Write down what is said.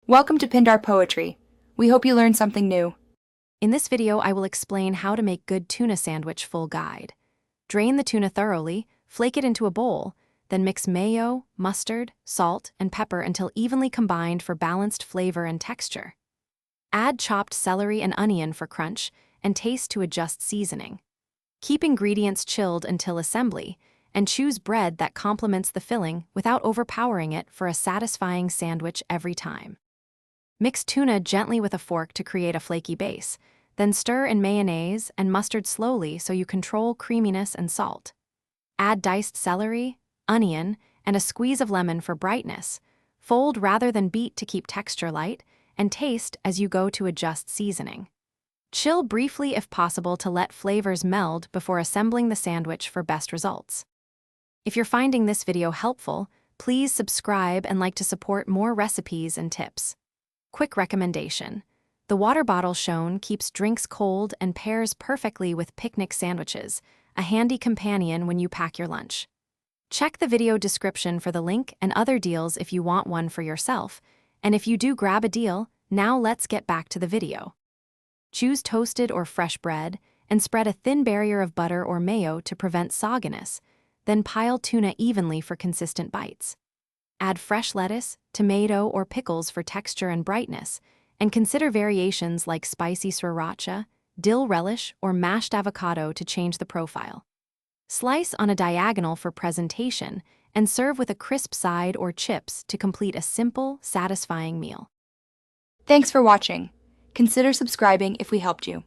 Welcome to Pindar Poetry. We hope you learned something new. In this video, I will explain how to make good tuna sandwich full guide. Drain the tuna thoroughly, flake it into a bowl, then mix mayo, mustard, salt, and pepper until evenly combined for balanced flavor and texture. Add chopped celery and onion for crunch, and taste to adjust seasoning. Keep ingredients chilled until assembly, and choose bread that complements the filling without overpowering it for a satisfying sandwich every time. Mix tuna gently with a fork to create a flaky base, then stir in mayonnaise and mustard slowly so you control creaminess and salt. Add diced celery, onion, and a squeeze of lemon for brightness. Fold rather than beat to keep texture light, and taste as you go to adjust seasoning. Chill briefly if possible to let flavors meld before assembling the sandwich for best results. If you're finding this video helpful, please subscribe and like to support more recipes and tips. Quick recommendation: the water bottle shown keeps drinks cold and pairs perfectly with picnic sandwiches, a handy companion when you pack your lunch. Check the video description for the link and other deals if you want one for yourself, and if you do grab a deal, now let's get back to the video. Choose toasted or fresh bread, and spread a thin barrier of butter or mayo to prevent sogginess, then pile tuna evenly for consistent bites. Add fresh lettuce, tomato, or pickles for texture and brightness, and consider variations like spicy sriracha, dill relish, or mashed avocado to change the profile. Slice on a diagonal for presentation, and serve with a crisp side or chips to complete a simple, satisfying meal. Thanks for watching. Consider subscribing if we helped you.